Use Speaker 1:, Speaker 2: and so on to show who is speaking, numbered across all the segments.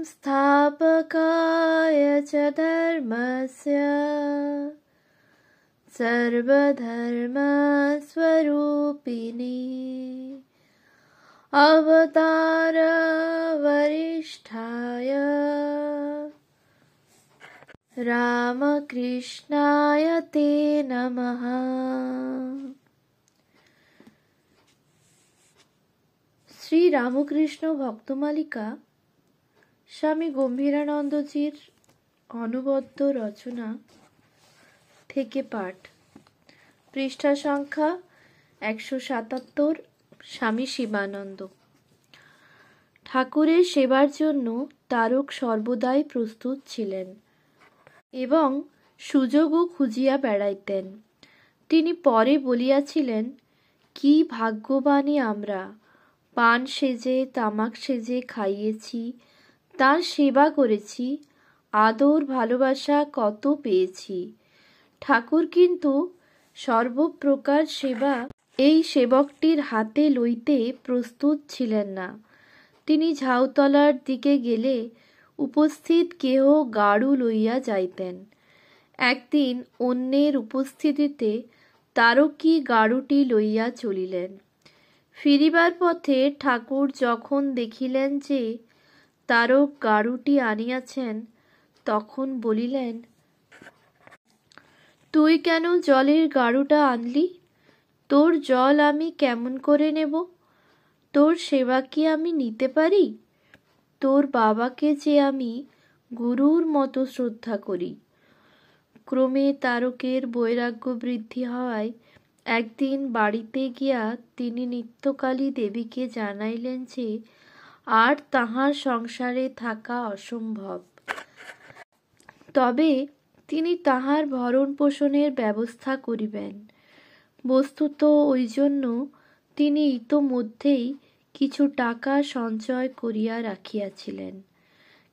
Speaker 1: संस्थापकाय च धर्मस्य सर्वधर्मस्वरूपिणे अवतार वरिष्ठाय रामकृष्णाय ते नमः। শ্রী রামকৃষ্ণ ভক্তমালিকা স্বামী গম্ভীরানন্দজির অনুবদ্ধ রচনা থেকে পাঠ। পৃষ্ঠা সংখ্যা 177। স্বামী শিবানন্দ। ঠাকুরের সেবার জন্য তারক সর্বদাই প্রস্তুত ছিলেন এবং সুযোগও খুঁজিয়া বেড়াইতেন। তিনি পরে বলিয়াছিলেন, কি ভাগ্যবানী আমরা, পান সেজে তামাক সেজে খাইয়েছি, তার সেবা করেছি, আদর ভালোবাসা কত পেয়েছি। ঠাকুর কিন্তু সর্বপ্রকার সেবা এই সেবকটির হাতে লইতে প্রস্তুত ছিলেন না। তিনি ঝাউতলার দিকে গেলে উপস্থিত কেহ গাড়ু লইয়া যাইতেন। একদিন অন্যের উপস্থিতিতে তারকই গাড়ুটি লইয়া চলিলেন। ফিরিবার পথে ঠাকুর যখন দেখিলেন যে তারক গাড়ুটি আনিয়াছেন, তখন বলিলেন, তুই কেন জলের গাড়ুটা আনলি? তোর জল আমি কেমন করে নেব? তোর সেবা কি আমি নিতে পারি? তোর বাবাকে যে আমি গুরুর মতো শ্রদ্ধা করি। ক্রমে তারকের বৈরাগ্য বৃদ্ধি হওয়ায় একদিন বাড়িতে গিয়া তিনি নিত্যকালী দেবীকে জানাইলেন যে আর তাহার সংসারে থাকা অসম্ভব, তবে তিনি তাহার ভরণ পোষণের ব্যবস্থা করিবেন। বস্তুত ওই জন্য তিনি ইতোমধ্যেই কিছু টাকা সঞ্চয় করিয়া রাখিয়াছিলেন,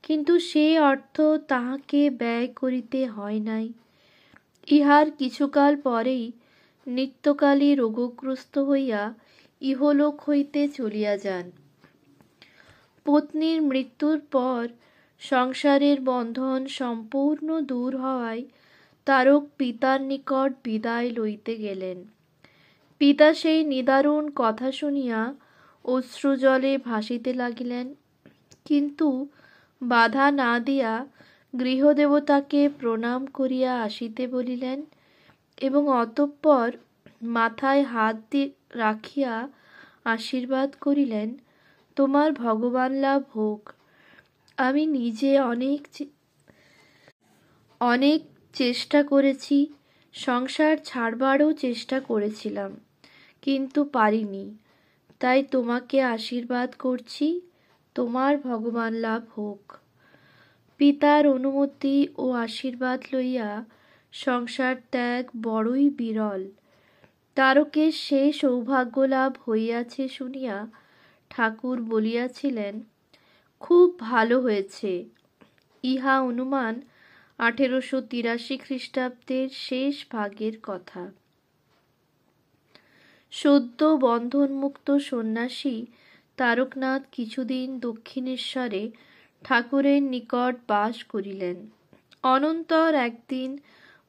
Speaker 1: কিন্তু সে অর্থ তাহাকে ব্যয় করিতে হয় নাই। ইহার কিছুকাল পরেই নিত্যকালী রোগগ্রস্ত হইয়া ইহলোক হইতে চলিয়া যান। পত্নীর মৃত্যুর পর সংসারের বন্ধন সম্পূর্ণ দূর হওয়ায় তারক পিতার নিকট বিদায় লইতে গেলেন। পিতা সেই নিদারুণ কথা শুনিয়া অশ্রুজলে ভাসিতে লাগিলেন, কিন্তু বাধা না দিয়া গৃহদেবতাকে প্রণাম করিয়া আসিতে বলিলেন এবং অতঃপর মাথায় হাত রাখিয়া আশীর্বাদ করিলেন, তোমার ভগবান লাভ হোক। আমি নিজে অনেক চেষ্টা করেছি, সংসার ছাড়বারও চেষ্টা করেছিলাম, কিন্তু পারিনি। তাই তোমাকে আশীর্বাদ করছি, তোমার ভগবান লাভ হোক। পিতার অনুমতি ও আশীর্বাদ লইয়া সংসার ত্যাগ বড়ই বিরল। তারকের সেই সৌভাগ্য লাভ হইয়াছে শুনিয়া ঠাকুর বলিয়াছিলেন, খুব ভালো হয়েছে। ইহা অনুমান 1883 খ্রিস্টাব্দের শেষ ভাগের কথা। সদ্য বন্ধনমুক্ত সন্ন্যাসী তারকনাথ কিছুদিন দক্ষিণেশ্বরে ঠাকুরের নিকট বাস করিলেন। অনন্তর একদিন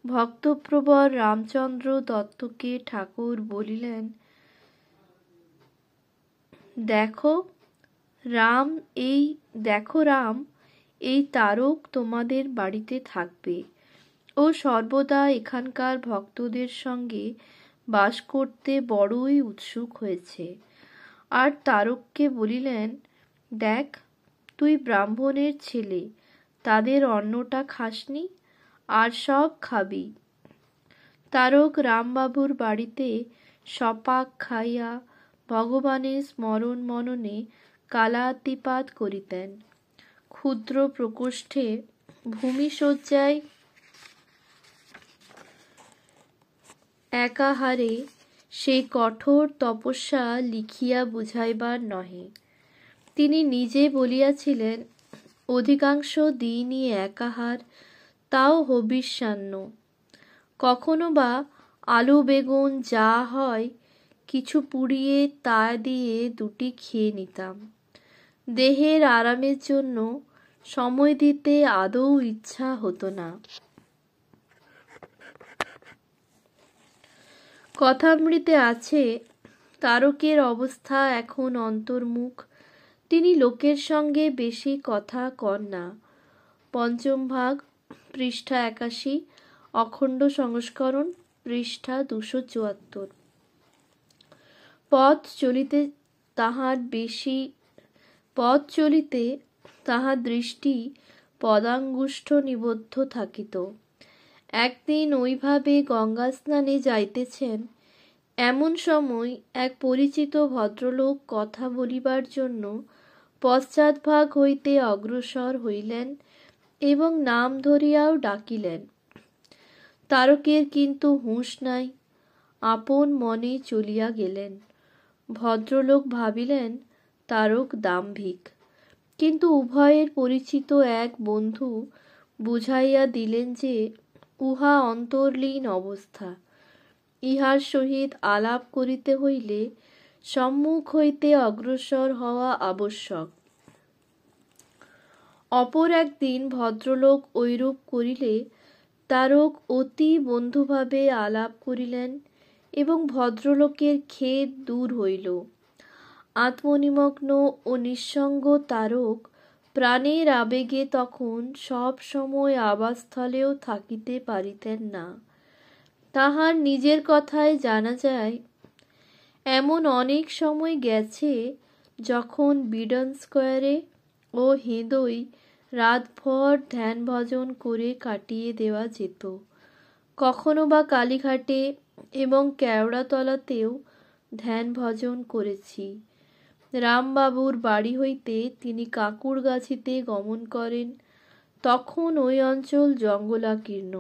Speaker 1: ভক্তপ্রবর রামচন্দ্র দত্তকে ঠাকুর বলিলেন, দেখো রাম, এই তারক তোমাদের বাড়িতে থাকবে ও সর্বদা এখানকার ভক্তদের সঙ্গে বাস করতে বড়ই উৎসুক হয়েছে। আর তারককে বলিলেন, দেখ, তুই ব্রাহ্মণের ছেলে, তাদের অন্নটা খাসনি, আর সব খাবি। তারক রামবাবুর বাড়িতে সপাক খাইয়া ভগবানের স্মরণ মননে কালাতিপাত করিতেন। ক্ষুদ্র প্রকোষ্ঠে ভূমিশয্যায় একাহারে সেই কঠোর তপস্যা লিখিয়া বুঝাইবার নহে। তিনি নিজে বলিয়াছিলেন, অধিকাংশ দিনই একাহার, তাও হবিষ্যান্ন। কখনো বা আলু বেগুন যা হয় কিছু পুড়িয়ে তা দিয়ে দুটি খেয়ে নিতাম। দেহের আরামের জন্য সময় দিতে আদৌ ইচ্ছা হতো না। কথামৃতে আছে, তারকের অবস্থা এখন অন্তর্মুখ, তিনি লোকের সঙ্গে বেশি কথা কন না। পঞ্চম ভাগ, পৃষ্ঠা 81, অখণ্ড সংস্করণ, পৃষ্ঠা 274। পথ চলিতে তাহার দৃষ্টি পদাঙ্গুষ্ঠ নিবদ্ধ থাকিত। একদিন ওইভাবে গঙ্গা স্নানে যাইতেছেন, এমন সময় এক পরিচিত ভদ্রলোক কথা বলিবার জন্য পশ্চাৎভাগ হইতে অগ্রসর হইলেন এবং নাম ধরিয়াও ডাকিলেন। তারকের কিন্তু হুঁশ নাই, আপন মনে চলিয়া গেলেন। ভদ্রলোক ভাবিলেন তারক দাম্ভিক, কিন্তু উভয়ের পরিচিত এক বন্ধু বুঝাইয়া দিলেন যে উহা অন্তর্লীন অবস্থা, ইহার সহিত আলাপ করিতে হইলে সম্মুখ হইতে অগ্রসর হওয়া আবশ্যক। অপর একদিন ভদ্রলোক ঐরূপ করিলে তারক অতি বন্ধুভাবে আলাপ করিলেন এবং ভদ্রলোকের খেদ দূর হইল। আত্মনিমগ্ন ও নিঃসঙ্গ তারক প্রাণের আবেগে তখন সব সময় আবাসস্থলেও থাকিতে পারিতেন না। তাহার নিজের কথায় জানা যায়, এমন অনেক সময় গেছে যখন বিডন স্কোয়ারে ও হেদোয় রাতভর ধ্যান ভজন করে কাটিয়ে দেওয়া যেত। কখনো বা কালীঘাটে এবং কেওড়াতলাতেও ধ্যান ভজন করেছি। রামবাবুর বাড়ি হইতে তিনি কাকুরগাছিতে গমন করেন, তখন ওই অঞ্চল জঙ্গলাকীর্ণ,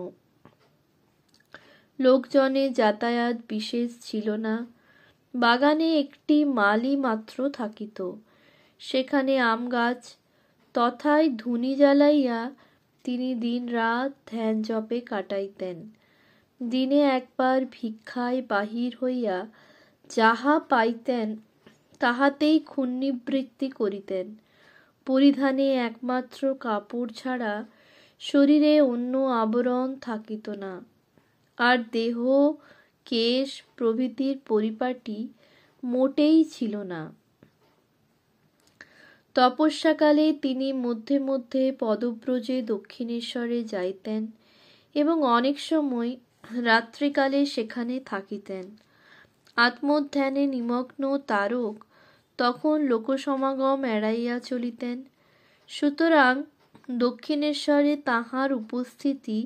Speaker 1: লোকজনের যাতায়াত বিশেষ ছিল না। বাগানে একটি মালি মাত্র থাকিত, সেখানে আম গাছ, তথায় ধুনি জ্বালাইয়া তিনি দিন রাত ধ্যান জপে কাটাইতেন। দিনে একবার ভিক্ষায় বাহির হইয়া যাহা পাইতেন তাহাতেই ক্ষুণ্ণিবৃত্তি করিতেন। পরিধানে একমাত্র কাপড় ছাড়া শরীরে অন্য আবরণ থাকিত না, আর দেহ কেশ প্রভৃতির পরিপাটি মোটেই ছিল না। তপস্যাকালে তিনি মধ্যে মধ্যে পদব্রজে দক্ষিণেশ্বরে যাইতেন এবং অনেক সময় রাত্রিকালে সেখানে থাকিতেন। আত্মধ্যানে নিমগ্ন তারক তখন লোকসমাগম এড়াইয়া চলিতেন। সুতরাং দক্ষিণেশ্বরে তাঁহার উপস্থিতি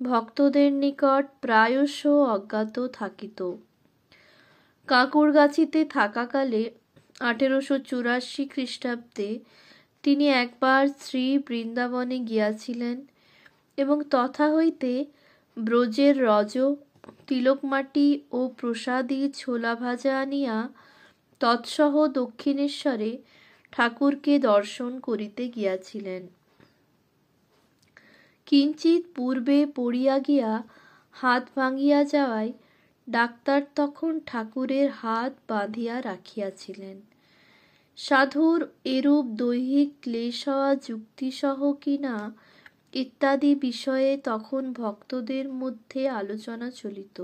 Speaker 1: ভক্তদের নিকট প্রায়শ অজ্ঞাত থাকিত। কাকুরগাছিতে থাকাকালে 1884 খ্রিস্টাব্দে তিনি একবার শ্রী বৃন্দাবনে গিয়াছিলেন এবং তথা হইতে ব্রজের রজ, তিলকমাটি ও প্রসাদী ছোলা ভাজা আনিয়া তৎসহ দক্ষিণেশ্বরে ঠাকুরকে দর্শন করিতে গিয়াছিলেন। কিঞ্চিৎ পূর্বে পড়িয়া গিয়া হাত ভাঙিয়া যাওয়ায় ডাক্তার তখন ঠাকুরের হাত বাঁধিয়া রাখিয়াছিলেন। সাধুর এরূপ দৈহিক ক্লেশ হওয়া যুক্তিসহ কিনা ইত্যাদি বিষয়ে তখন ভক্তদের মধ্যে আলোচনা চলিত।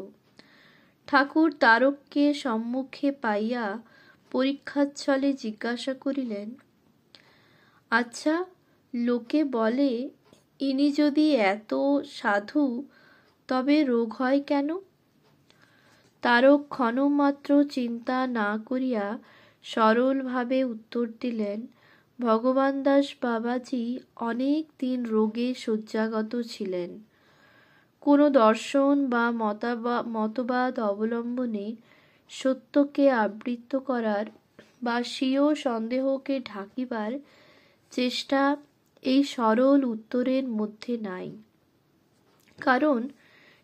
Speaker 1: ঠাকুর তারককে সম্মুখে পাইয়া পরীক্ষাচ্ছলে জিজ্ঞাসা করিলেন, আচ্ছা, লোকে বলে ইনি যদি এত সাধু তবে রোগ হয় কেন? তারক ক্ষণমাত্র চিন্তা না করিয়া সরলভাবে উত্তর দিলেন, ভগবান দাস বাবাজি অনেক দিন রোগে শয্যাগত ছিলেন। কোনো দর্শন বা মতবাদ অবলম্বনে সত্যকে আবৃত করার বা স্বীয় সন্দেহকে ঢাকিবার চেষ্টা এই সরল উত্তরের মধ্যে নাই। কারণ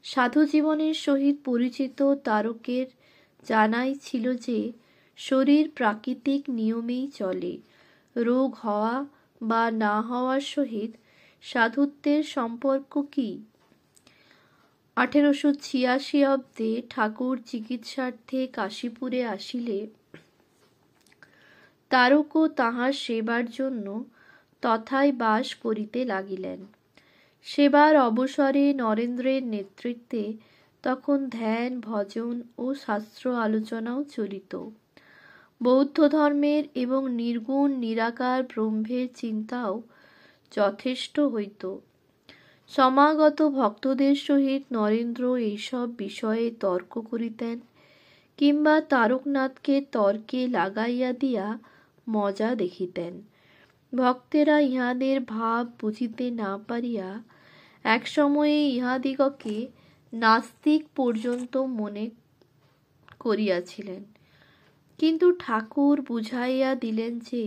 Speaker 1: সাধু জীবনের সহিত পরিচিত তারকের জানাই ছিল যে শরীর প্রাকৃতিক নিয়মেই চলে, রোগ হওয়া বা না হওয়ার সহিত সাধুত্বের সম্পর্ক কি? 1886 অব্দে ঠাকুর চিকিৎসার্থে কাশীপুরে আসিলে তারকও তাঁহার সেবার জন্য তথায় বাস করিতে লাগিলেন। সেবার অবসরে নরেন্দ্রের নেতৃত্বে তখন ধ্যান, ভজন ও শাস্ত্র আলোচনাও চলিত। বৌদ্ধ ধর্মের এবং নির্গুণ নিরাকার ব্রহ্মের চিন্তাও যথেষ্ট হইত। সমাগত ভক্তদের সহিত নরেন্দ্র এইসব বিষয়ে তর্ক করিতেন, কিংবা তারকনাথকে তর্কে লাগাইয়া দিয়া মজা দেখিতেন। ভক্তেরা ইহাদের ভাব বুঝিতে না পারিয়া একসময়ে ইহাদিগকে নাস্তিক পর্যন্ত মনে করিয়াছিলেন। কিন্তু ঠাকুর বুঝাইয়া দিলেন যে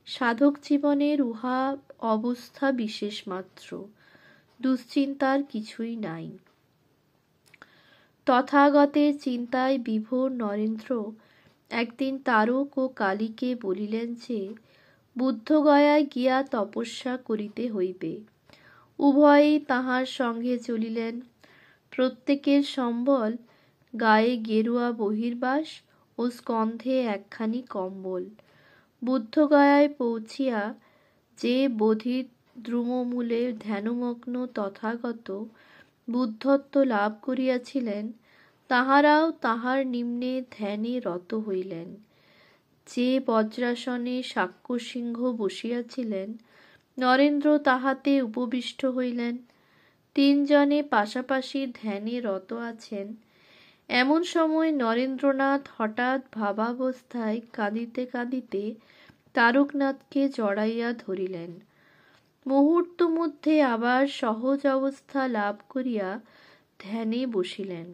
Speaker 1: সাধক জীবনের উহা অবস্থা বিশেষ মাত্র, দুশ্চিন্তার কিছুই নাই। তথাগতের চিন্তায় বিভোর নরেন্দ্র একদিন তারক ও কালীকে বলিলেন যে বুদ্ধগয়ায় গিয়া তপস্যা করিতে হইবে। উভয়েই তাহার সঙ্গে চলিলেন। প্রত্যেকের সম্বল গায়ে গেরুয়া বহির্বাস ও স্কন্ধে একখানি কম্বল। বুদ্ধগয়ায় পৌঁছিয়া যে বোধির দ্রুমমূলে ধ্যানমগ্ন তথাগত বুদ্ধত্ব লাভ করিয়াছিলেন, তাহারাও তাহার নিম্নে ধ্যানে রত হইলেন। যে বজ্রাসনে শাক্যসিংহ বসিয়াছিলেন, নরেন্দ্র তাহাতে উপবিষ্ট হইলেন। তিনজনে পাশাপাশি ধ্যানে রত আছেন। এমন সময় নরেন্দ্রনাথ হঠাৎ ভাবাবস্থায় কাঁদিতে কাঁদিতে তারকনাথকে জড়াইয়া ধরিলেন। মুহূর্ত মধ্যে আবার সহজ অবস্থা লাভ করিয়া ধ্যানে বসিলেন।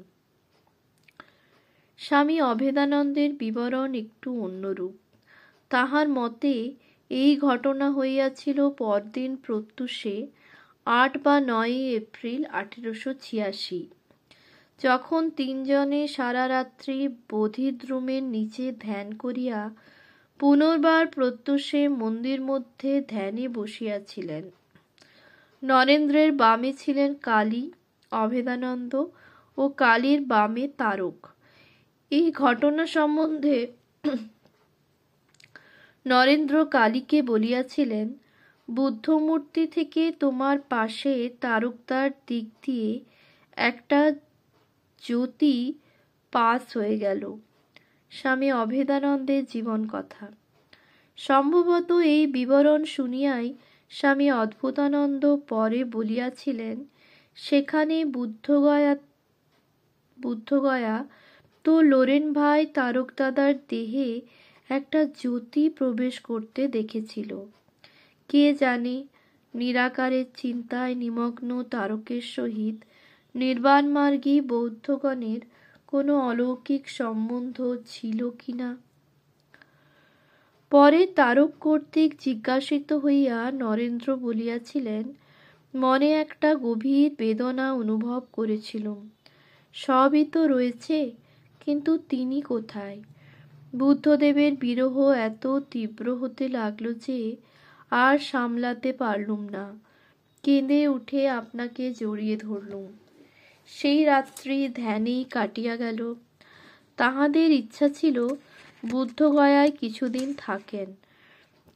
Speaker 1: স্বামী অভেদানন্দের বিবরণ একটু অন্যরূপ। তাহার মতে এই ঘটনা হইয়াছিল পরদিন প্রত্যুষে ৮ বা ৯ এপ্রিল ১৮৮৬, যখন তিনজনে সারা রাত্রি বোধিদ্রুমের নিচে ধ্যান করিয়া পুনর্বার প্রত্যুষে মন্দির মধ্যে ধ্যানে বসিয়াছিলেন। নরেন্দ্রের বামে ছিলেন কালী, অভেদানন্দ ও কালীর বামে তারক। এই ঘটনা সম্বন্ধে নরেন্দ্র কালীকে বলিয়াছিলেন, বুদ্ধমূর্তি থেকে তোমার পাশে তারকদার দিক দিয়ে একটা জ্যোতি পাস হয়ে গেল। স্বামী অভেদানন্দের জীবন কথা। সম্ভবত এই বিবরণ শুনিয়াই স্বামী অদ্ভুতানন্দ পরে বলিয়াছিলেন, সেখানে বুদ্ধগয়া তো লোরেন ভাই তারকদাদার দেহে একটা জ্যোতি প্রবেশ করতে দেখেছিল। কে জানে নিরাকারের চিন্তায় নিমগ্ন তারকের সহিত নির্বাণমার্গী বৌদ্ধগণের কোনো অলৌকিক সম্বন্ধ ছিল কিনা। পরে তারক কর্তৃক জিজ্ঞাসিত হইয়া নরেন্দ্র বলিয়াছিলেন, মনে একটা গভীর বেদনা অনুভব করেছিলুম। সবই তো রয়েছে, কিন্তু তিনি কোথায়? বুদ্ধদেবের বিরহ এত তীব্র হতে লাগলো যে আর সামলাতে পারলুম না। কেঁদে উঠে আপনাকে জড়িয়ে ধরলুম। সেই রাত্রি ধ্যানেই কাটিয়া গেল। তাহাদের ইচ্ছা ছিল বুদ্ধগয়ায় কিছুদিন থাকেন,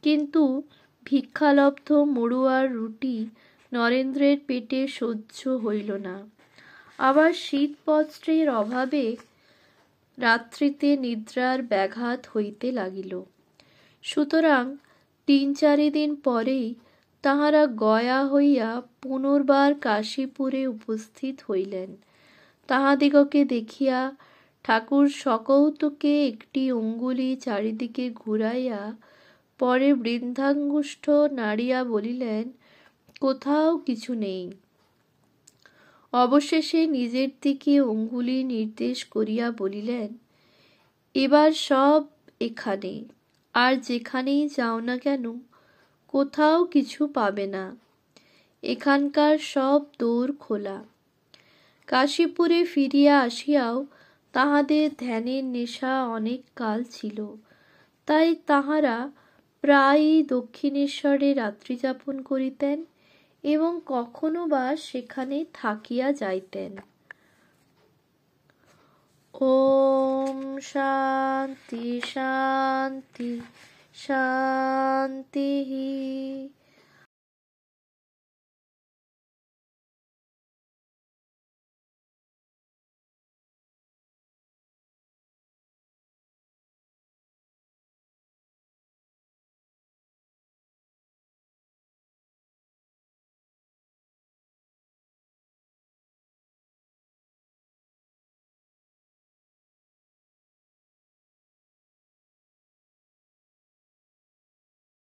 Speaker 1: কিন্তু ভিক্ষালব্ধ মড়ুয়ার রুটি নরেন্দ্রের পেটে সহ্য হইল না। আবার শীতবস্ত্রের অভাবে রাত্রিতে নিদ্রার ব্যাঘাত হইতে লাগিল। সুতরাং ৩-৪ দিন পরেই তাহারা গয়া হইয়া পুনর্বার কাশীপুরে উপস্থিত হইলেন। তাহাদিগকে দেখিয়া ঠাকুর সকৌতুকে একটি অঙ্গুলি চারিদিকে ঘুরাইয়া পরে বৃদ্ধাঙ্গুষ্ঠ নাড়িয়া বলিলেন, কোথাও কিছু নেই। অবশেষে নিজের দিকে অঙ্গুলি নির্দেশ করিয়া বলিলেন, এবার সব এখানে, আর যেখানেই যাও না কেন কোথাও কিছু পাবে না। এখানকার সব দোর খোলা। কাশীপুরে ফিরিয়া আসিয়াও তাহাদের ধ্যানের নেশা অনেক কাল ছিল। তাই তাহারা প্রায়ই দক্ষিণেশ্বরে রাত্রিযাপন করিতেন এবং কখনো বা সেখানে থাকিয়া যাইতেন। ওম শান্তি শান্তি শান্তি।